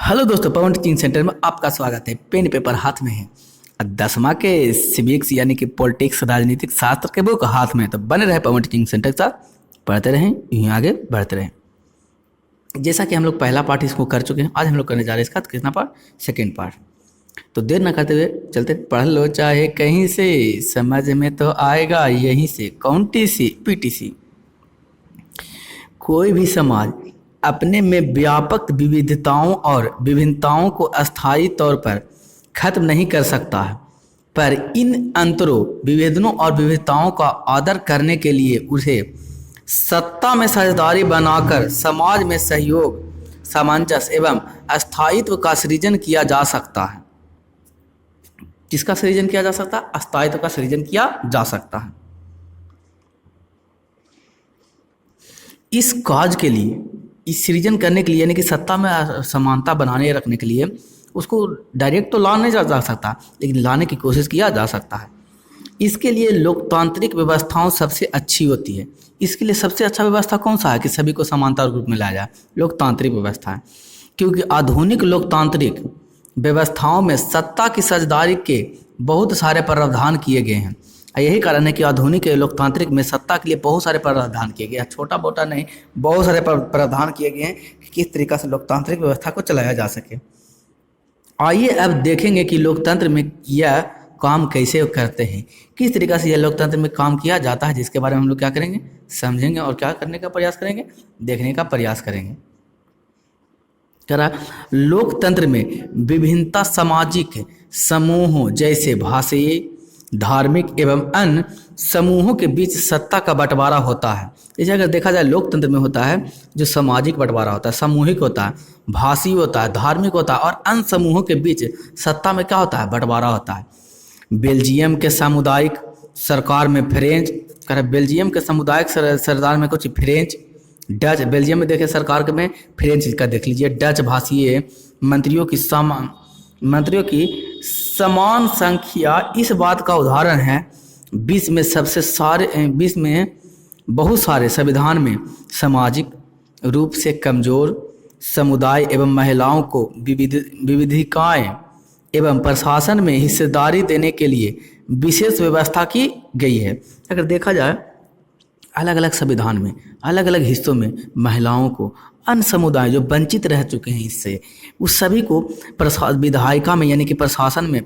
Hello दोस्तों, पवन teaching centre में आपका स्वागत है। पेन पेपर हाथ में है, 10वां के सिविक्स यानी कि पॉलिटिक्स राजनीतिक शास्त्र के बुक हाथ में है। तो बने रहे पवन टीचिंग सेंटर के साथ, पढ़ते रहें, यूँ आगे बढ़ते रहें। जैसा कि हम लोग पहला पार्ट इसको कर चुके हैं, आज हम लोग करने जा रहे हैं इसका कितना पार्ट, सेकेंड पार्ट। तो देर ना करते हुए चलते, पढ़ लो चाहे कहीं से, समझ में तो आएगा यहीं से। कौन-सी पीटीसी। कोई भी समाज अपने में व्यापक विविधताओं और विभिन्नताओं को अस्थायी तौर पर खत्म नहीं कर सकता है, पर इन अंतरों, विभेदनों और विविधताओं का आदर करने के लिए उसे सत्ता में साझेदारी बनाकर समाज में सहयोग, सामंजस्य एवं अस्थायित्व का सृजन किया जा सकता है। किसका सृजन किया जा सकता है? अस्थायित्व का सृजन किया जा सकता है। इस काज के लिए, इस सृजन करने के लिए, यानी कि सत्ता में समानता बनाने रखने के लिए उसको डायरेक्ट तो ला नहीं जा सकता, लेकिन लाने की कोशिश किया जा सकता है। इसके लिए लोकतांत्रिक व्यवस्थाओं सबसे अच्छी होती है। इसके लिए सबसे अच्छा व्यवस्था कौन सा है कि सभी को समानता रूप में लाया जाए? लोकतांत्रिक व्यवस्था है, क्योंकि आधुनिक लोकतांत्रिक व्यवस्थाओं में सत्ता की साझेदारी के बहुत सारे प्रावधान किए गए हैं। यही कारण है कि आधुनिक लोकतांत्रिक में सत्ता के लिए बहुत सारे प्रावधान किए गए हैं। छोटा मोटा नहीं, बहुत सारे प्रावधान किए गए हैं कि किस तरीक़ा से लोकतांत्रिक व्यवस्था को चलाया जा सके। आइए अब देखेंगे कि लोकतंत्र में यह काम कैसे करते हैं, किस तरीक़ा से यह लोकतंत्र में काम किया जाता है, जिसके बारे में हम लोग क्या करेंगे, समझेंगे और क्या करने का प्रयास करेंगे, देखने का प्रयास करेंगे। लोकतंत्र में विभिन्नता सामाजिक समूहों जैसे भाषाई, धार्मिक एवं अन्य समूहों के बीच सत्ता का बंटवारा होता है। जैसे अगर देखा जाए, लोकतंत्र में होता है जो सामाजिक बंटवारा होता है, सामूहिक होता है, भाषी होता है, धार्मिक होता है, और अन्य समूहों के बीच सत्ता में क्या होता है, बंटवारा होता है। बेल्जियम के सामुदायिक सरकार में फ्रेंच, बेल्जियम के सामुदायिक सरकार में कुछ फ्रेंच, डच, बेल्जियम में देखे सरकार के में फ्रेंच का देख लीजिए, डच भाषीय मंत्रियों की समान संख्या इस बात का उदाहरण है। विश्व में बहुत सारे संविधान में सामाजिक रूप से कमजोर समुदाय एवं महिलाओं को विविधिकाएं एवं प्रशासन में हिस्सेदारी देने के लिए विशेष व्यवस्था की गई है। अगर देखा जाए, अलग अलग संविधान में, अलग अलग हिस्सों में महिलाओं को, अन्य समुदाय जो वंचित रह चुके हैं इससे, उस सभी को विधायिका में यानी कि प्रशासन में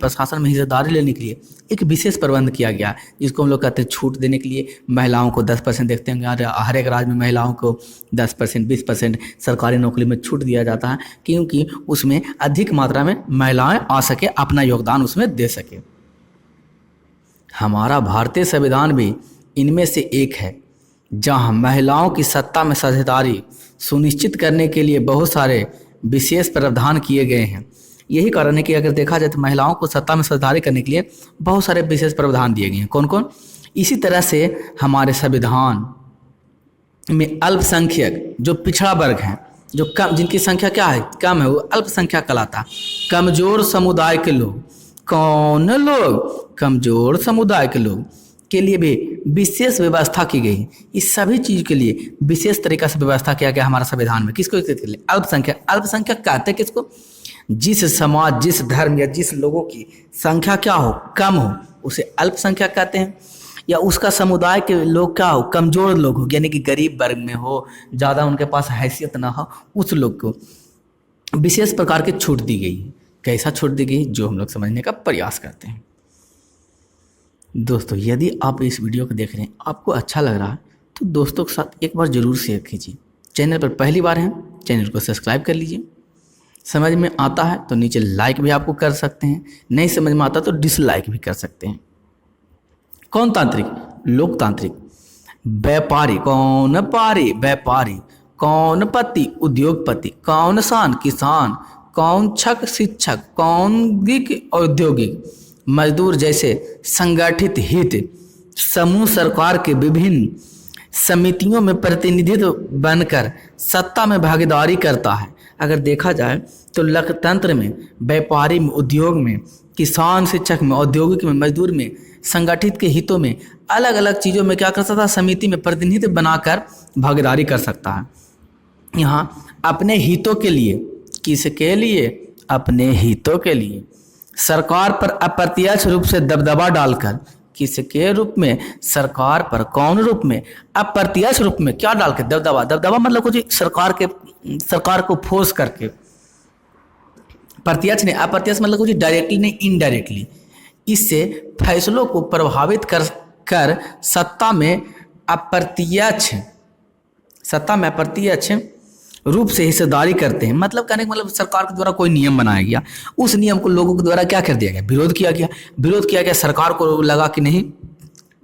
हिस्सेदारी लेने के लिए एक विशेष प्रबंध किया गया, जिसको हम लोग कहते हैं छूट देने के लिए। महिलाओं को 10% देखते हैं, हर एक राज्य में महिलाओं को 10%, 20% सरकारी नौकरी में छूट दिया जाता है, क्योंकि उसमें अधिक मात्रा में महिलाएं आ सके, अपना योगदान उसमें दे सके। हमारा भारतीय संविधान भी इनमें से एक है, जहां महिलाओं की सत्ता में साझेदारी सुनिश्चित करने के लिए बहुत सारे विशेष प्रावधान किए गए हैं। यही कारण है कि अगर देखा जाए तो महिलाओं को सत्ता में साझेदारी करने के लिए बहुत सारे विशेष प्रावधान दिए गए हैं। कौन कौन? इसी तरह से हमारे संविधान में अल्पसंख्यक, जो पिछड़ा वर्ग हैं, जो कम, जिनकी संख्या क्या है, कम है, वो अल्पसंख्यक कहलाता। कमजोर समुदाय के लोग, कौन लोग? कमजोर समुदाय के लोग के लिए भी विशेष व्यवस्था की गई। इस सभी चीज़ के लिए विशेष तरीका से व्यवस्था किया गया हमारा संविधान में। किसको? के लिए अल्पसंख्यक। अल्पसंख्यक कहते हैं किसको? जिस समाज, जिस धर्म या जिस लोगों की संख्या क्या हो, कम हो, उसे अल्पसंख्यक कहते हैं। या उसका समुदाय के लोग क्या हो, कमजोर लोग हो, यानी कि गरीब वर्ग में हो, ज़्यादा उनके पास हैसियत ना हो, उस लोग को विशेष प्रकार की छूट दी गई। कैसा छूट दी गई, जो हम लोग समझने का प्रयास करते हैं। दोस्तों, यदि आप इस वीडियो को देख रहे हैं, आपको अच्छा लग रहा है, तो दोस्तों के साथ एक बार ज़रूर शेयर कीजिए। चैनल पर पहली बार हैं, चैनल को सब्सक्राइब कर लीजिए। समझ में आता है तो नीचे लाइक भी आपको कर सकते हैं, नहीं समझ में आता तो डिसलाइक भी कर सकते हैं। कौन तांत्रिक? लोकतांत्रिक। व्यापारी, कौन पारी? व्यापारी। कौन पति? उद्योगपति। कौन किसान। कौन शिक्षक। कौन औद्योगिक। मजदूर जैसे संगठित हित समूह सरकार के विभिन्न समितियों में प्रतिनिधित्व बनकर सत्ता में भागीदारी करता है। अगर देखा जाए तो लोकतंत्र में व्यापारी में, उद्योग में, किसान, शिक्षक में, औद्योगिक में, मजदूर में, संगठित के हितों में, अलग अलग चीज़ों में क्या कर सकता है, समिति में प्रतिनिधित्व बनाकर भागीदारी कर सकता है। यहाँ अपने हितों के लिए किसके लिए? अपने हितों के लिए। सरकार पर अप्रत्यक्ष रूप से दबदबा डालकर, किसके रूप में? सरकार पर। कौन रूप में? अप्रत्यक्ष रूप में। क्या डाल के? दबदबा। दबदबा मतलब कुछ सरकार को फोर्स करके। प्रत्यक्ष नहीं, अप्रत्यक्ष मतलब कुछ डायरेक्टली नहीं, इनडायरेक्टली। इससे फैसलों को प्रभावित कर सत्ता में अप्रत्यक्ष रूप से हिस्सेदारी करते हैं। मतलब कहने का मतलब सरकार के द्वारा कोई नियम बनाया गया, उस नियम को लोगों के द्वारा क्या कर दिया गया? विरोध किया गया। सरकार को लगा कि नहीं,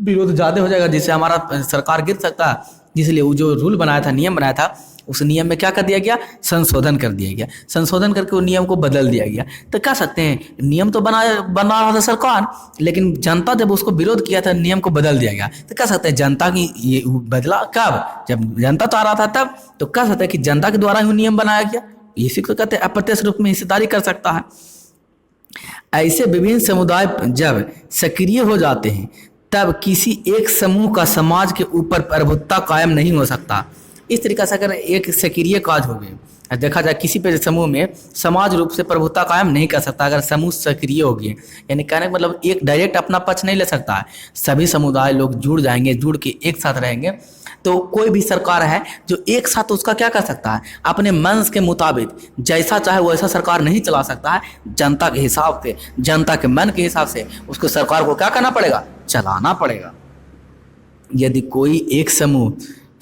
विरोध ज़्यादा हो जाएगा जिससे हमारा सरकार गिर सकता है, इसलिए वो जो रूल बनाया था, नियम बनाया था, उस नियम में क्या कर दिया गया? संशोधन कर दिया गया। संशोधन करके वो नियम को बदल दिया गया। तो कह सकते हैं नियम तो बना रहा था सरकार, लेकिन जनता जब उसको विरोध किया था, नियम को बदल दिया गया। तो कह सकते हैं जनता की ये बदला कब? जब जनता चाह रहा था तब। तो कह सकते हैं कि जनता के द्वारा ही नियम बनाया गया। इसी को कहते हैं अप्रत्यक्ष रूप में हिस्सेदारी कर सकता है। ऐसे विभिन्न समुदाय जब सक्रिय हो जाते हैं, तब किसी एक समूह का समाज के ऊपर प्रभुत्व कायम नहीं हो सकता। इस तरीके से अगर एक सक्रिय काज हो गए, देखा जाए किसी पे समूह में समाज रूप से प्रभुत्व कायम नहीं कर सकता अगर समूह सक्रिय हो गए। यानी कहने का मतलब एक डायरेक्ट अपना पक्ष नहीं ले सकता है। सभी समुदाय लोग जुड़ जाएंगे, जुड़ के एक साथ रहेंगे, तो कोई भी सरकार है जो एक साथ उसका क्या कर सकता है? अपने मन के मुताबिक जैसा चाहे वैसा सरकार नहीं चला सकता है। जनता के हिसाब से, जनता के मन के हिसाब से उसको सरकार को क्या करना पड़ेगा? चलाना पड़ेगा। यदि कोई एक समूह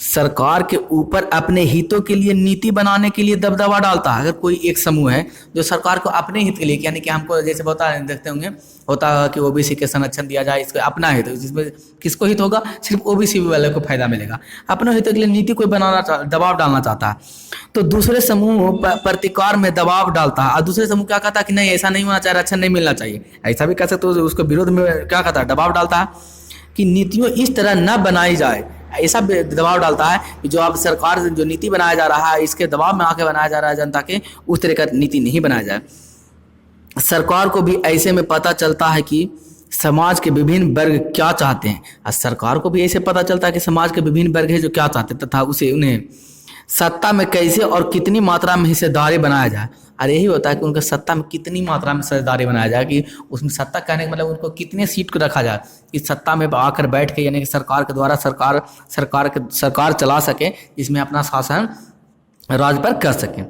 सरकार के ऊपर अपने हितों के लिए नीति बनाने के लिए दबदबा डालता है, अगर कोई एक समूह है जो सरकार को अपने हित के लिए, यानी कि हमको जैसे देखते होंगे होता है कि ओबीसी के संरक्षण दिया जाए, इसको अपना हित, जिसमें किसको हित होगा? सिर्फ ओबीसी वाले को फायदा मिलेगा। अपने हितों के लिए नीति कोई दबाव डालना चाहता है, तो दूसरे समूह प्रतिकार में दबाव डालता है, और दूसरे समूह क्या कहता है कि नहीं ऐसा नहीं होना चाहिए, आरक्षण नहीं मिलना चाहिए, ऐसा भी कह सकते हो। उसको विरोध में क्या कहता है? दबाव डालता है कि नीतियों इस तरह न बनाई जाए। ऐसा दबाव डालता है कि जो आप सरकार जो नीति बनाया जा रहा है, इसके दबाव में आके बनाया जा रहा है जनता के, उस तरह का नीति नहीं बनाया जाए। सरकार को भी ऐसे में पता चलता है कि समाज के विभिन्न वर्ग क्या चाहते हैं, और सरकार को भी ऐसे पता चलता है कि समाज के विभिन्न वर्ग है जो क्या चाहते हैं, तथा उन्हें सत्ता में कैसे और कितनी मात्रा में हिस्सेदारी बनाया जाए। और यही होता है कि उनका सत्ता में कितनी मात्रा में हिस्सेदारी बनाया जाए, कि उसमें सत्ता कहने का मतलब उनको कितने सीट को रखा जाए, इस सत्ता में आकर बैठ के, यानी कि सरकार के द्वारा सरकार चला सके, इसमें अपना शासन राज पर कर सके।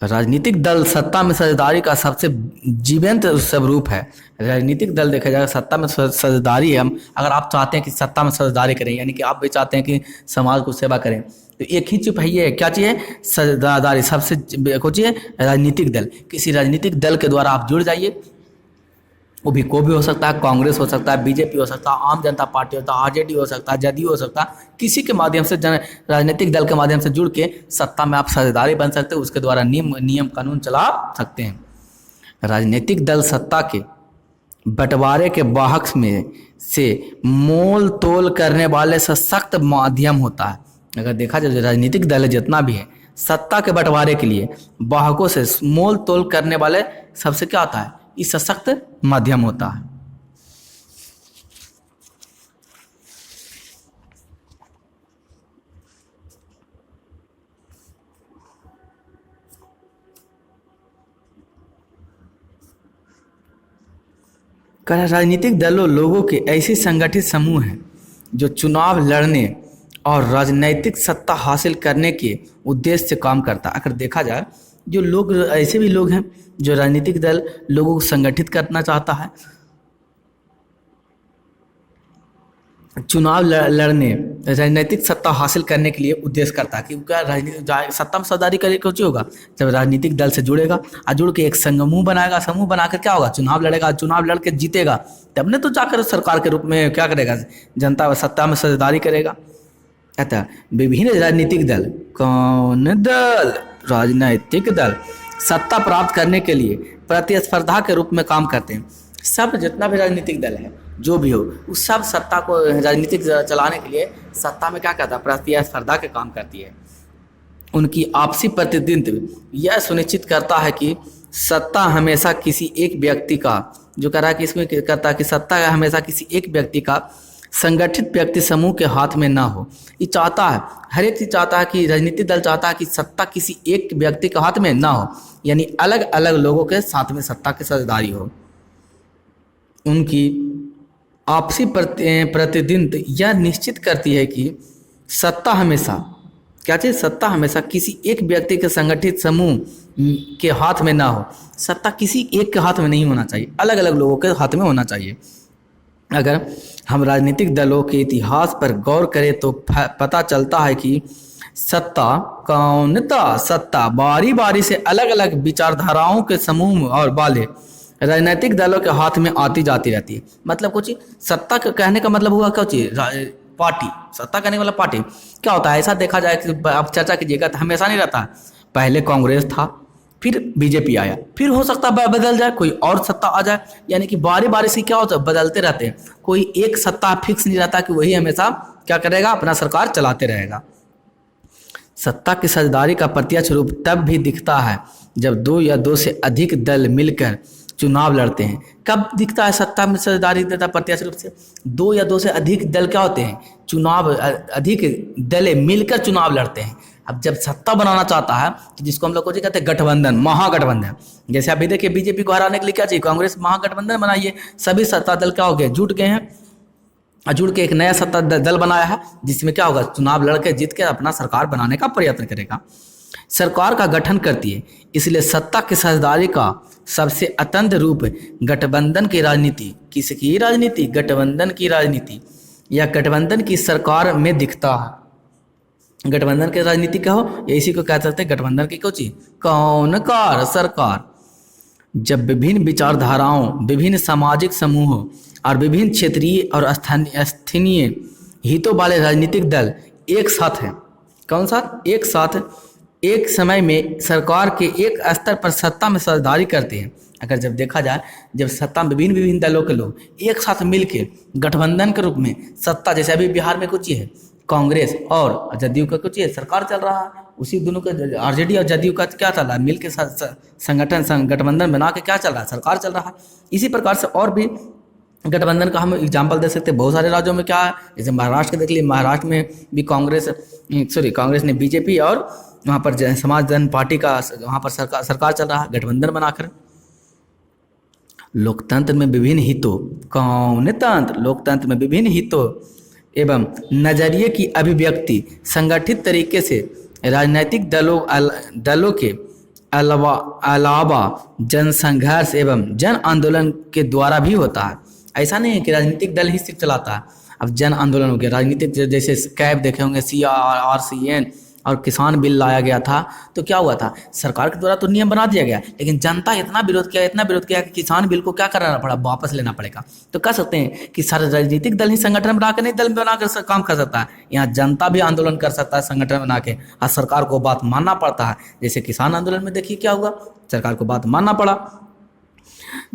राजनीतिक दल सत्ता में साझेदारी का सबसे जीवंत स्वरूप है। राजनीतिक दल देखा जाएगा सत्ता में साझेदारी है। अगर आप चाहते हैं कि सत्ता में साझेदारी करें, यानी कि आप भी चाहते हैं कि समाज को सेवा करें, तो एक ही चीज है, क्या चाहिए? साझेदारी। सबसे चाहिए राजनीतिक दल। किसी राजनीतिक दल के द्वारा आप जुड़ जाइए, वो भी कोई भी हो सकता है, कांग्रेस हो सकता है, बीजेपी हो सकता है, आम जनता पार्टी होता है, आरजेडी हो सकता है, जदयू हो सकता है, किसी के माध्यम से राजनीतिक दल के माध्यम से जुड़ के सत्ता में आप साझेदारी बन सकते हैं, उसके द्वारा नियम कानून चला सकते हैं। राजनीतिक दल सत्ता के बंटवारे के वाहक में से मोल तोल करने वाले सशक्त माध्यम होता है। अगर देखा जाए राजनीतिक दल जितना भी है, सत्ता के बंटवारे के लिए वाहकों से मोल तोल करने वाले सबसे क्या होता है? इस सशक्त माध्यम होता है। राजनीतिक दलों लोगों के ऐसे संगठित समूह हैं जो चुनाव लड़ने और राजनीतिक सत्ता हासिल करने के उद्देश्य से काम करता है। अगर देखा जाए जो लोग, ऐसे भी लोग हैं जो राजनीतिक दल लोगों को संगठित करना चाहता है, चुनाव लड़ने, राजनीतिक सत्ता हासिल करने के लिए उद्देश्य करता है। क्योंकि राजनीतिक सत्ता में साझेदारी करे कुछ होगा जब राजनीतिक दल से जुड़ेगा और जुड़ के एक समूह बनाएगा। समूह बनाकर क्या होगा? चुनाव लड़ेगा, चुनाव लड़ के जीतेगा, तब ने तो जाकर सरकार के रूप में क्या करेगा? जनता सत्ता में साझेदारी करेगा। अतः विभिन्न राजनीतिक दल, कौन दल? राजनीतिक दल सत्ता प्राप्त करने के लिए प्रतिस्पर्धा के रूप में काम करते हैं। सब जितना भी राजनीतिक दल है, जो भी हो, उस सब सत्ता को राजनीतिक चलाने के लिए सत्ता में क्या करता है? प्रतिस्पर्धा के काम करती है। उनकी आपसी प्रतिद्वंद्व यह सुनिश्चित करता है कि सत्ता हमेशा किसी एक व्यक्ति का, जो कह रहा है कि इसमें करता है कि सत्ता हमेशा किसी एक व्यक्ति का संगठित व्यक्ति समूह के हाथ में ना हो। ये चाहता है, हर एक चीज चाहता है कि राजनीतिक दल चाहता है कि सत्ता किसी एक व्यक्ति के हाथ में ना हो, यानी अलग अलग लोगों के साथ में सत्ता की साझेदारी हो। उनकी आपसी प्रतिद्वंद यह निश्चित करती है कि सत्ता हमेशा क्या चीज़, सत्ता हमेशा किसी एक व्यक्ति के संगठित समूह के हाथ में ना हो। सत्ता किसी एक के हाथ में नहीं होना चाहिए, अलग अलग लोगों के हाथ में होना चाहिए। अगर हम राजनीतिक दलों के इतिहास पर गौर करें तो पता चलता है कि सत्ता बारी बारी से अलग अलग विचारधाराओं के समूह और वाले राजनीतिक दलों के हाथ में आती जाती रहती है। मतलब कुछ सत्ता का कहने का मतलब हुआ क्या चीज, पार्टी। सत्ता कहने वाला पार्टी क्या होता है, ऐसा देखा जाए कि आप चर्चा कीजिएगा तो हमेशा नहीं रहता। पहले कांग्रेस था, फिर बीजेपी आया, फिर हो सकता है बदल जाए, कोई और सत्ता आ जाए। यानी कि बारी बारी से क्या होता है, बदलते रहते हैं। कोई एक सत्ता फिक्स नहीं रहता कि वही हमेशा क्या करेगा, अपना सरकार चलाते रहेगा। सत्ता की साझेदारी का प्रत्यक्ष रूप तब भी दिखता है जब दो या दो से अधिक दल मिलकर चुनाव लड़ते हैं। कब दिखता है सत्ता में साझेदारी देता प्रत्यक्ष रूप से, दो या दो से अधिक दल क्या होते हैं, चुनाव, अधिक दल मिलकर चुनाव लड़ते हैं। अब जब सत्ता बनाना चाहता है तो जिसको हम लोग को जी कहते हैं गठबंधन, महागठबंधन। जैसे अभी देखिए बीजेपी को हराने के लिए क्या चाहिए, कांग्रेस महागठबंधन बनाइए। सभी सत्ता दल क्या हो गए, जुट गए हैं और जुड़ के एक नया सत्ता दल बनाया है, जिसमें क्या होगा, चुनाव लड़के जीत के अपना सरकार बनाने का प्रयत्न करेगा। सरकार का गठन करती है, इसलिए सत्ता की साझेदारी का सबसे अत्यंत रूप गठबंधन की राजनीति। किसकी राजनीति, गठबंधन की राजनीति या गठबंधन की सरकार में दिखता है। गठबंधन की राजनीति क्या हो, इसी को कह सकते हैं गठबंधन की कोची कौनकार सरकार। जब विभिन्न विचारधाराओं, विभिन्न सामाजिक समूहों और विभिन्न क्षेत्रीय और स्थानीय हितों वाले राजनीतिक दल एक साथ हैं, कौन सा, एक साथ एक समय में सरकार के एक स्तर पर सत्ता में साझेदारी करते हैं। अगर जब देखा जाए, जब सत्ता में विभिन्न दलों के लोग एक साथ मिलकर गठबंधन के रूप में सत्ता, जैसे अभी बिहार में कुछ है कांग्रेस और जदयू का कुछ सरकार चल रहा है, उसी दोनों का आरजेडी और जदयू का क्या चल रहा है, मिल के संगठन गठबंधन बना के क्या चल रहा है, सरकार चल रहा है। इसी प्रकार से और भी गठबंधन का हम एग्जाम्पल दे सकते हैं। बहुत सारे राज्यों में क्या है, जैसे महाराष्ट्र के देख लीजिए, महाराष्ट्र में भी कांग्रेस ने बीजेपी और वहाँ पर समाज जन पार्टी का वहाँ पर सरकार चल रहा है गठबंधन बनाकर। लोकतंत्र में विभिन्न हितों, कौनतंत्र, लोकतंत्र में विभिन्न हितों एवं नजरिए की अभिव्यक्ति संगठित तरीके से राजनीतिक दलों के अलावा जनसंघर्ष एवं जन आंदोलन के द्वारा भी होता है। ऐसा नहीं है कि राजनीतिक दल ही सिर्फ चलाता है। अब जन आंदोलन हो गया, राजनीतिक जैसे कैब देखे होंगे, CRCN और किसान बिल लाया गया था, तो क्या हुआ था, सरकार के द्वारा तो नियम बना दिया गया, लेकिन जनता इतना विरोध किया कि किसान बिल को क्या करना पड़ा, वापस लेना पड़ेगा। तो कह सकते हैं कि सारे राजनीतिक दल ही संगठन बनाकर नहीं, दल बनाकर काम कर सकता है। यहाँ जनता भी आंदोलन कर सकता है संगठन बना के, और सरकार को बात मानना पड़ता है। जैसे किसान आंदोलन में देखिए क्या हुआ, सरकार को बात मानना पड़ा।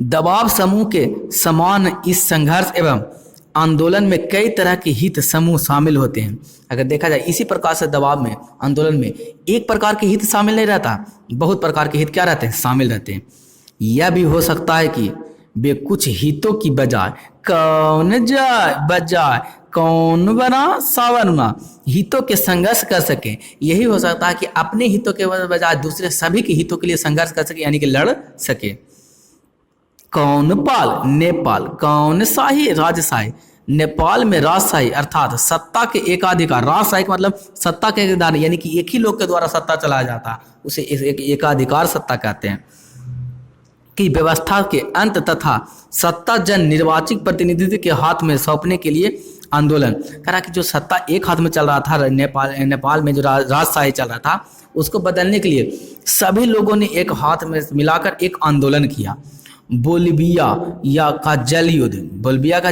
दबाव समूह के समान इस संघर्ष एवं आंदोलन में कई तरह के हित समूह शामिल होते हैं। अगर देखा जाए इसी प्रकार से दबाव में, आंदोलन में एक प्रकार के हित शामिल नहीं रहता, बहुत प्रकार के हित क्या रहते हैं, शामिल रहते हैं। यह भी हो सकता है कि वे कुछ हितों की बजाय कौन बना सावन बना हितों के संघर्ष कर सके। यही हो सकता है कि अपने हितों के बजाय दूसरे सभी के हितों के लिए संघर्ष कर सके, यानी कि लड़ सके। कौनपाल नेपाल, कौनशाही राजशाही, नेपाल में राजशाही अर्थात सत्ता के एकाधिकार, राजशाही का मतलब सत्ता के एकाधिकार, यानी कि एक ही लोग के द्वारा सत्ता चलाया जाता है, उसे एकाधिकार सत्ता कहते हैं, की व्यवस्था के अंत तथा सत्ता जन निर्वाचित प्रतिनिधित्व के हाथ में सौंपने के लिए आंदोलन करा। कि जो सत्ता एक हाथ में चल रहा था, नेपाल में जो राजशाही चल रहा था, उसको बदलने के लिए सभी लोगों ने एक हाथ में मिलाकर एक आंदोलन किया। बोलिविया का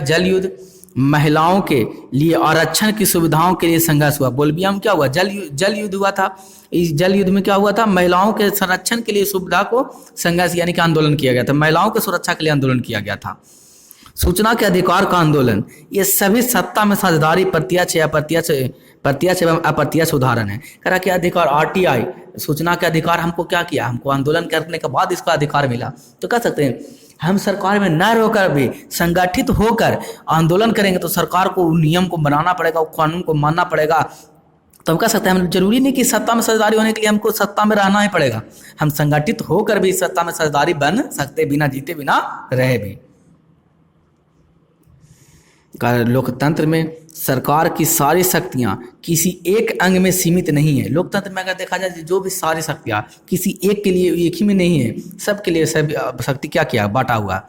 जल युद्ध, महिलाओं के लिए आरक्षण की सुविधाओं के लिए संघर्ष हुआ। बोलिविया में क्या हुआ, जल युद्ध हुआ था। इस जल युद्ध में क्या हुआ था, महिलाओं के संरक्षण के लिए सुविधा को संघर्ष यानी कि आंदोलन किया गया था, महिलाओं की सुरक्षा के लिए आंदोलन किया गया था। सूचना के अधिकार का आंदोलन, ये सभी सत्ता में साझेदारी प्रत्यक्ष एवं अप्रत्यक्ष उदाहरण है। करा क्या अधिकार, आरटीआई सूचना के अधिकार हमको क्या किया, हमको आंदोलन करने के बाद इसका अधिकार मिला। तो कह सकते हैं हम सरकार में न रहकर भी संगठित होकर आंदोलन करेंगे तो सरकार को नियम को बनाना पड़ेगा, कानून को मानना पड़ेगा। तो हम कह सकते हैं हम जरूरी नहीं कि सत्ता में साझेदारी होने के लिए हमको सत्ता में रहना ही पड़ेगा, हम संगठित होकर भी सत्ता में साझेदारी बन सकते, बिना जीते बिना रहे भी। लोकतंत्र में सरकार की सारी शक्तियां किसी एक अंग में सीमित नहीं है। लोकतंत्र में अगर देखा जाए जो भी सारी शक्तियां किसी एक के लिए, एक ही में नहीं है, सबके लिए सब शक्ति क्या किया, बांटा हुआ,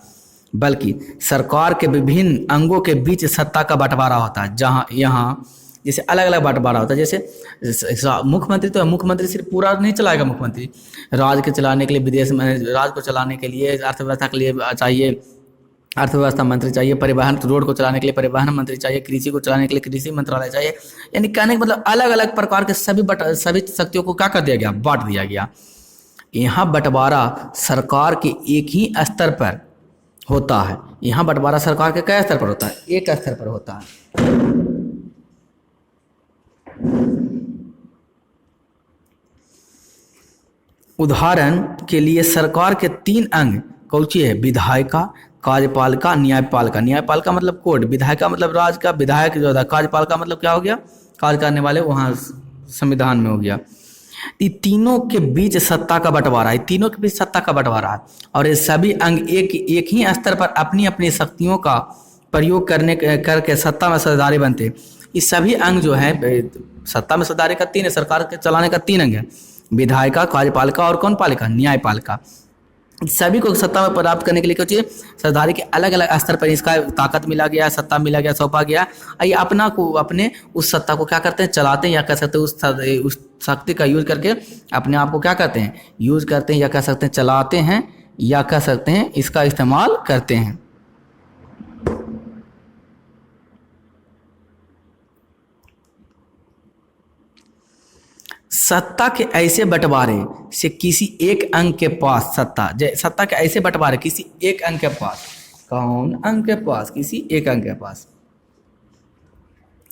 बल्कि सरकार के विभिन्न अंगों के बीच सत्ता का बंटवारा होता है। जहां यहाँ जैसे अलग अलग बंटवारा होता है, जैसे मुख्यमंत्री, तो मुख्यमंत्री सिर्फ पूरा नहीं चलाएगा, मुख्यमंत्री राज्य के चलाने के लिए, विदेश में राज्य को चलाने के लिए, अर्थव्यवस्था के लिए चाहिए अर्थव्यवस्था मंत्री चाहिए, परिवहन रोड को चलाने के लिए परिवहन मंत्री चाहिए, कृषि को चलाने के लिए कृषि मंत्रालय चाहिए। यानी कहने का मतलब अलग अलग प्रकार के सभी शक्तियों को क्या कर दिया गया, बांट दिया गया। यहाँ बंटवारा सरकार के एक ही स्तर पर होता है। यहाँ बंटवारा सरकार के कई स्तर पर होता है, एक स्तर पर होता है। उदाहरण के लिए सरकार के 3 अंग कौची है, विधायिका, कार्यपालिका, न्यायपालिका। न्यायपालिका मतलब कोर्ट, विधायिका मतलब राज का विधायक जो था, कार्यपालिका मतलब क्या हो गया, कार्य करने वाले, वहाँ संविधान में हो गया। ये तीनों के बीच सत्ता का बंटवारा है, तीनों के बीच सत्ता का बंटवारा है। और ये सभी अंग एक ही स्तर पर अपनी अपनी शक्तियों का प्रयोग करके सत्ता में साझेदारी बनते। ये सभी अंग जो है सत्ता में साझेदारी का 3 है, सरकार के चलाने का 3 अंग है, विधायिका, कार्यपालिका और कौन पालिका, न्यायपालिका। सभी को सत्ता में प्राप्त करने के लिए क्या चाहिए, साझेदारी के अलग अलग स्तर पर इसका ताकत मिला गया, सत्ता मिला गया, सौंपा गया। ये अपने उस सत्ता को क्या करते हैं, चलाते हैं, या कह सकते हैं उस शक्ति का यूज करके अपने आप को क्या करते हैं, यूज करते हैं, या कह सकते हैं चलाते हैं, या कह सकते हैं इसका इस्तेमाल करते हैं। सत्ता के ऐसे बंटवारे से किसी एक अंग के पास सत्ता के ऐसे बंटवारे किसी एक अंग के पास, कौन अंग के पास, किसी एक अंग के पास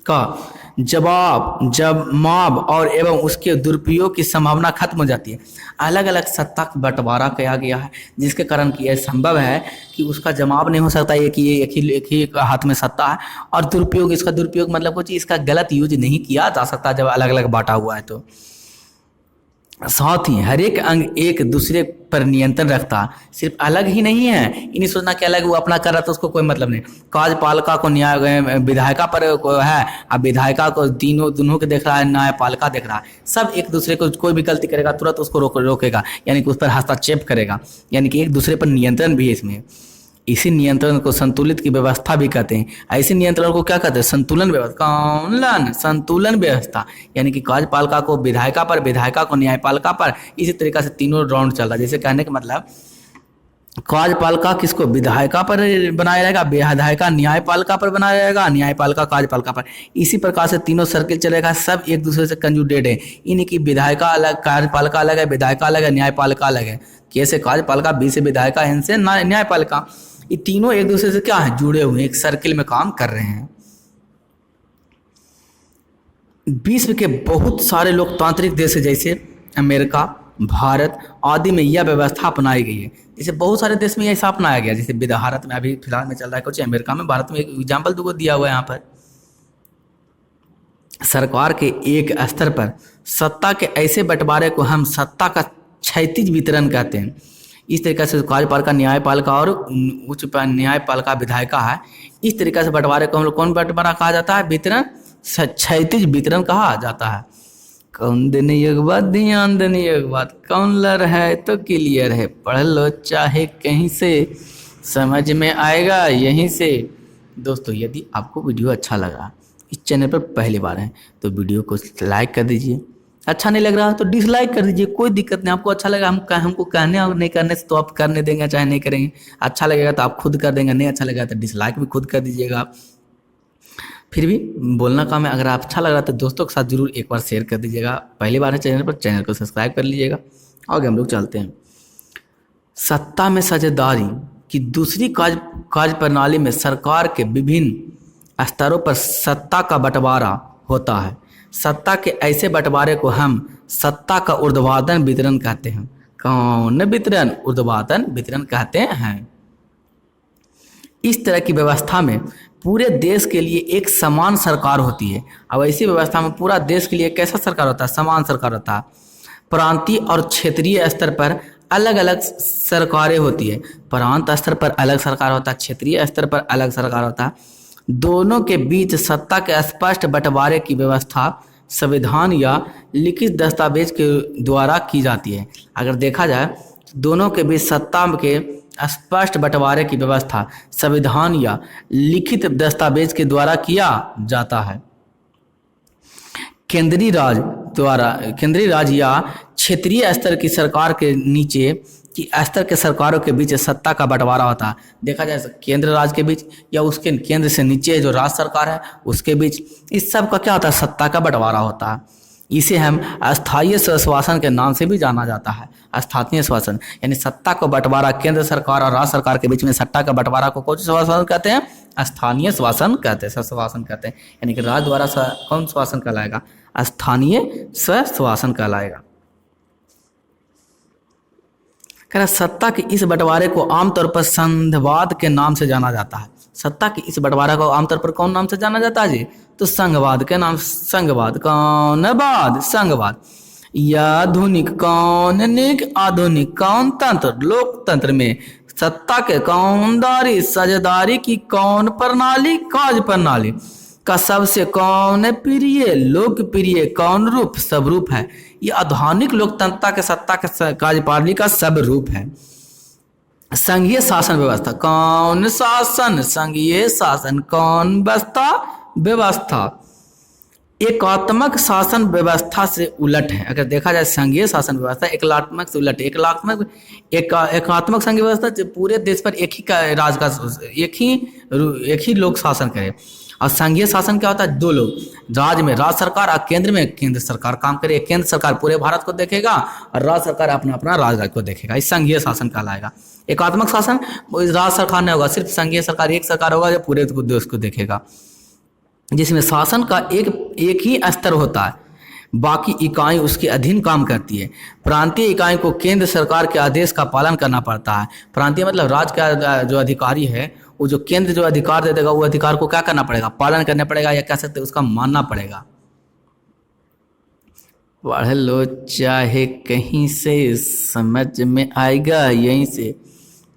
का जवाब और एवं उसके दुरुपयोग की संभावना खत्म हो जाती है। अलग अलग सत्ता का बंटवारा किया गया है जिसके कारण कि यह संभव है कि उसका जवाब नहीं हो सकता, एक ही हाथ में सत्ता है। और दुरुपयोग, इसका दुरुपयोग मतलब कुछ इसका गलत यूज नहीं किया जा सकता जब अलग अलग बांटा हुआ है। तो साथ ही हर एक अंग एक दूसरे पर नियंत्रण रखता, सिर्फ अलग ही नहीं है, इन्हीं सोचना कि अलग वो अपना कर रहा था उसको कोई मतलब नहीं। कार्यपालिका को विधायिका पर है, अब विधायिका को दोनों के देख रहा है, न्यायपालिका देख रहा है, सब एक दूसरे को, कोई भी गलती करेगा तुरंत उसको रोकेगा, यानी कि उस पर हस्तक्षेप करेगा, यानी कि एक दूसरे पर नियंत्रण भी है इसमें। इसी नियंत्रण को संतुलित की व्यवस्था भी कहते हैं। ऐसे नियंत्रण को क्या कहते हैं, संतुलन व्यवस्था, संतुलन व्यवस्था, यानी कि कार्यपालिका को विधायिका पर, विधायिका को न्यायपालिका पर, इसी तरीका से तीनों राउंड चल रहा है। जैसे कहने का मतलब कार्यपालिका किसको विधायिका पर बनाया जाएगा, विधायिका न्यायपालिका पर बनाया जाएगा, न्यायपालिका कार्यपालिका पर। इसी प्रकार से तीनों सर्किल चलेगा, सब एक दूसरे से कंजुडेड है। इन्हीं की विधायिका अलग, कार्यपालिका अलग है, विधायिका अलग है, न्यायपालिका अलग है। कैसे, कार्यपालिका बी से विधायिका, एन से न्यायपालिका, ये तीनों एक दूसरे से क्या है, जुड़े हुए, एक सर्किल में काम कर रहे हैं। विश्व के बहुत सारे लोकतांत्रिक देश जैसे अमेरिका, भारत आदि में यह व्यवस्था अपनाई गई है। जैसे बहुत सारे देश में ऐसा अपनाया गया, जैसे भारत में अभी फिलहाल में चल रहा है कुछ, अमेरिका में, भारत में एक एग्जाम्पल दूगो दिया हुआ है यहाँ पर। सरकार के एक स्तर पर सत्ता के ऐसे बंटवारे को हम सत्ता का क्षैतिज वितरण कहते हैं। इस तरीके से कार्यपालिका, न्यायपालिका और उच्च न्यायपालिका विधायिका है। इस तरीके से बंटवारे को हम लोग कौन बंटवारा कहा जाता है, वितरण, क्षैतिज वितरण कहा जाता है। कौन देने एक बात, ध्यान देने एक बात, कौन लर है तो क्लियर है, पढ़ लो चाहे कहीं से, समझ में आएगा यहीं से। दोस्तों यदि आपको वीडियो अच्छा लगा, इस चैनल पर पहली बार है तो वीडियो को लाइक कर दीजिए, अच्छा नहीं लग रहा तो डिसलाइक कर दीजिए, कोई दिक्कत नहीं। आपको अच्छा लगा हमको कहने और नहीं करने से तो आप करने देंगे चाहे नहीं करेंगे। अच्छा लगेगा तो आप खुद कर देंगे, नहीं अच्छा लगेगा तो डिसलाइक भी खुद कर दीजिएगा। फिर भी बोलना काम है, अगर आप अच्छा लग रहा तो दोस्तों के साथ जरूर एक बार शेयर कर दीजिएगा। पहली बार है चैनल पर, चैनल को सब्सक्राइब कर लीजिएगा। आगे हम लोग चलते हैं। सत्ता में साझेदारी कि दूसरी कार्य प्रणाली में सरकार के विभिन्न स्तरों पर सत्ता का बंटवारा होता है। सत्ता के ऐसे बंटवारे को हम सत्ता का ऊर्ध्वाधर वितरण कहते हैं। कौन वितरण? ऊर्ध्वाधर वितरण कहते हैं। इस तरह की व्यवस्था में पूरे देश के लिए एक समान सरकार होती है। अब ऐसी व्यवस्था में पूरा देश के लिए कैसा सरकार होता है? समान सरकार होता है। प्रांतीय और क्षेत्रीय स्तर पर अलग अलग सरकारें होती है। प्रांत स्तर पर अलग सरकार होता है, क्षेत्रीय स्तर पर अलग सरकार होता है। दोनों के बीच सत्ता के स्पष्ट बंटवारे की व्यवस्था संविधान या लिखित दस्तावेज के द्वारा की जाती है। अगर देखा जाए दोनों के बीच सत्ता के स्पष्ट बंटवारे की व्यवस्था संविधान या लिखित दस्तावेज के द्वारा किया जाता है। केंद्रीय राज या क्षेत्रीय स्तर की सरकार के नीचे की स्तर के सरकारों के बीच सत्ता का बंटवारा होता है। देखा जाए केंद्र राज्य के बीच या उसके केंद्र से नीचे जो राज्य सरकार है उसके बीच, इस सब का क्या होता है? सत्ता का बंटवारा होता है। इसे हम अस्थायी स्वशासन के नाम से भी जाना जाता है। अस्थायी शासन यानी सत्ता को बंटवारा केंद्र सरकार और राज्य सरकार के बीच में सत्ता का बंटवारा को कौन सा शासन कहते हैं? स्थानीय शासन कहते हैं, स्वशासन कहते हैं। यानी कि राज्य द्वारा कौन शासन कहलाएगा? स्थानीय स्वशासन कहलाएगा। कह रहा सत्ता के इस बंटवारे को आमतौर पर संघवाद के नाम से जाना जाता है। सत्ता के इस बंटवारा को आमतौर पर कौन नाम से जाना जाता है जी? तो संघवाद के नाम। संघवाद कौन वाद? संघवाद। आधुनिक कौनिक आधुनिक कौन तंत्र? लोकतंत्र में सत्ता के कौनदारी साझेदारी की कौन प्रणाली कार्य प्रणाली का सबसे कौन प्रिय लोकप्रिय कौन रूप सब रूप है। ये आधुनिक लोकतंत्र के सत्ता के कार्यप्रणाली का सब रूप है। संघीय शासन व्यवस्था कौन शासन? संघीय शासन कौन व्यवस्था एकात्मक शासन व्यवस्था से उलट है। अगर देखा जाए संघीय शासन व्यवस्था एकात्मक से उलट है। एकात्मक संघीय व्यवस्था पूरे देश पर एक ही लोग शासन करे। और संघीय शासन क्या होता है? दो लोग, राज्य में राज्य सरकार और केंद्र में केंद्र सरकार काम करे। केंद्र सरकार पूरे भारत को देखेगा और राज्य सरकार अपना अपना राज्य को देखेगा। इस संघीय शासन कहलाएगा। एकात्मक शासन राज्य सरकार नहीं होगा, सिर्फ संघीय सरकार एक सरकार होगा जो पूरे देश को देखेगा, जिसमें शासन का एक ही स्तर होता है, बाकी इकाई उसके अधीन काम करती है। प्रांतीय इकाई को केंद्र सरकार के आदेश का पालन करना पड़ता है। प्रांतीय मतलब राज्य का जो अधिकारी है वो जो केंद्र जो अधिकार दे देगा वो अधिकार को क्या करना पड़ेगा? पालन करना पड़ेगा, या कह सकते उसका मानना पड़ेगा। पढ़ लो चाहे कहीं से समझ में आएगा यहीं से।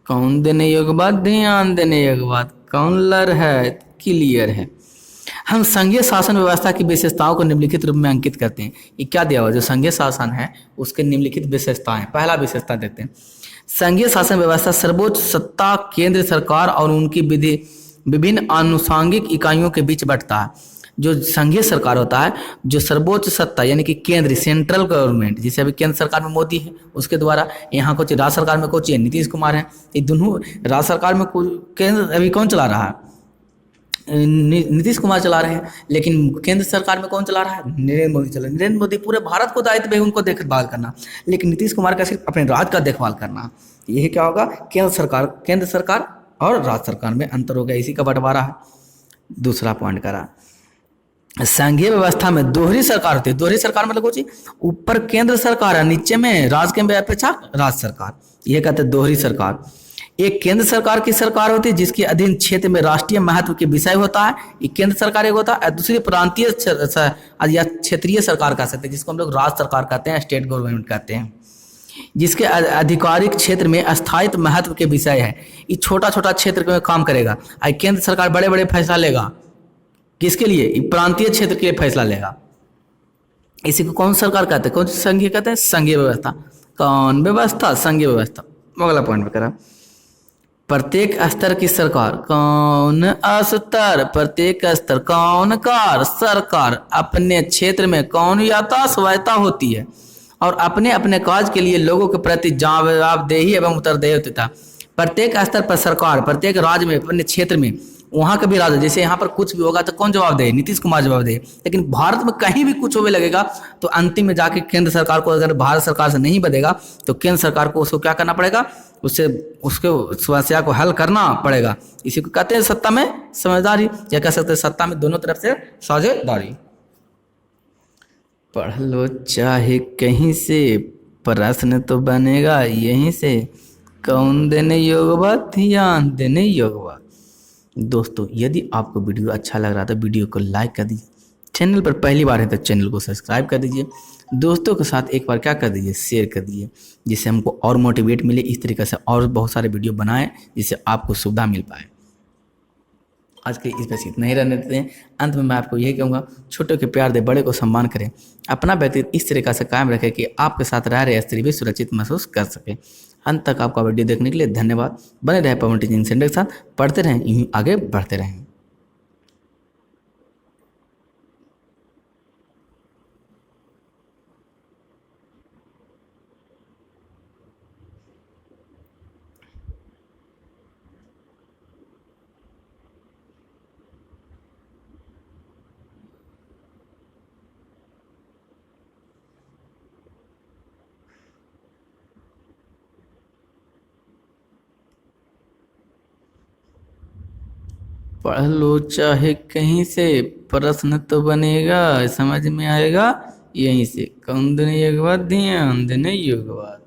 कौन देने योग्य बात? ध्यान देने योग्य बात। कौन लर है? क्लियर है। हम संघीय शासन व्यवस्था की विशेषताओं को निम्नलिखित रूप में अंकित करते हैं। ये क्या दिया हुआ? जो संघीय शासन है उसके निम्नलिखित विशेषताएं। पहला विशेषता देखते हैं। संघीय शासन व्यवस्था सर्वोच्च सत्ता केंद्र सरकार और उनकी विभिन्न आनुषंगिक इकाइयों के बीच बंटता है। जो संघीय सरकार होता है, जो सर्वोच्च सत्ता यानी कि केंद्र सेंट्रल गवर्नमेंट, जैसे अभी केंद्र सरकार में मोदी है उसके द्वारा, यहाँ कुछ राज्य सरकार में कुछ नीतीश कुमार है। ये दोनों राज्य सरकार में केंद्र अभी कौन चला रहा है? नीतीश कुमार चला रहे हैं। लेकिन केंद्र सरकार में कौन चला रहा है? नरेंद्र मोदी चला रहे हैं। नरेंद्र मोदी पूरे भारत को दायित्व है उनको देखभाल करना, लेकिन नीतीश कुमार का सिर्फ अपने राज्य का देखभाल करना। यही क्या होगा? केंद्र सरकार और राज्य सरकार में अंतर हो गया, इसी का बंटवारा है। दूसरा पॉइंट करा, संघीय व्यवस्था में दोहरी सरकार होती है। दोहरी सरकार मतलब कुछ ऊपर केंद्र सरकार है, नीचे में राज्य के अपेक्षा राज्य सरकार, यह कहते हैं दोहरी सरकार। एक केंद्र सरकार की सरकार होती है जिसके अधीन क्षेत्र में राष्ट्रीय महत्व के विषय होता है, एक केंद्र सरकार एक होता है। दूसरी प्रांतीय या क्षेत्रीय सरकार कह सकते हैं, जिसको हम लोग राज्य सरकार कहते हैं, स्टेट गवर्नमेंट कहते हैं, जिसके आधिकारिक क्षेत्र में स्थायित्व महत्व के विषय है। ये छोटा छोटा क्षेत्र में काम करेगा। केंद्र सरकार बड़े बड़े फैसला लेगा, किसके लिए? प्रांतीय क्षेत्र के लिए फैसला लेगा। इसी को कौन सरकार कहते हैं? कौन सी संघीय कहते हैं? संघीय व्यवस्था। कौन व्यवस्था? संघीय व्यवस्था। अगला पॉइंट पे करा, प्रत्येक स्तर की सरकार कौन स्तर? प्रत्येक स्तर कौन कार? सरकार अपने क्षेत्र में कौन स्वायत्ता होती है और अपने अपने कार्य के लिए लोगों के प्रति जवाबदेही एवं उत्तरदायित्व होता है। प्रत्येक स्तर पर सरकार प्रत्येक राज्य में अपने क्षेत्र में वहाँ का भी राजा, जैसे यहाँ पर कुछ भी होगा तो कौन जवाब दे, नीतीश कुमार जवाब दे। लेकिन भारत में कहीं भी कुछ होने लगेगा तो अंतिम में जाके केंद्र सरकार को, अगर भारत सरकार से नहीं बनेगा तो केंद्र सरकार को उसको क्या करना पड़ेगा, उससे उसके समस्या को हल करना पड़ेगा। इसी को कहते हैं सत्ता में समझदारी, या कह सकते हैं सत्ता में दोनों तरफ से साझेदारी। पढ़ लो चाहे कहीं से, प्रश्न तो बनेगा यहीं से, कौन देने योग बा, ध्यान देने योग बा। दोस्तों यदि आपको वीडियो अच्छा लग रहा है तो वीडियो को लाइक कर दीजिए, चैनल पर पहली बार है तो चैनल को सब्सक्राइब कर दीजिए, दोस्तों के साथ एक बार क्या कर दीजिए, शेयर कर दीजिए, जिससे हमको और मोटिवेट मिले, इस तरीके से और बहुत सारे वीडियो बनाएं जिससे आपको सुविधा मिल पाए। आज के इस बस इतना ही रहने देते हैं। अंत में मैं आपको यही कहूँगा, छोटे के प्यार दे, बड़े को सम्मान करें, अपना व्यक्तित्व इस तरीके से कायम रखें कि आपके साथ रह रहे स्त्री भी सुरक्षित महसूस कर सके। अंत तक आपका वीडियो देखने के लिए धन्यवाद। बने रहे पवन टीचिंग सेंटर के साथ, पढ़ते रहें, यूँ आगे बढ़ते रहें। पढ़ लो चाहे कहीं से, प्रश्न तो बनेगा समझ में आएगा यहीं से, कौन देने योग बा, ध्यान देने योग बा।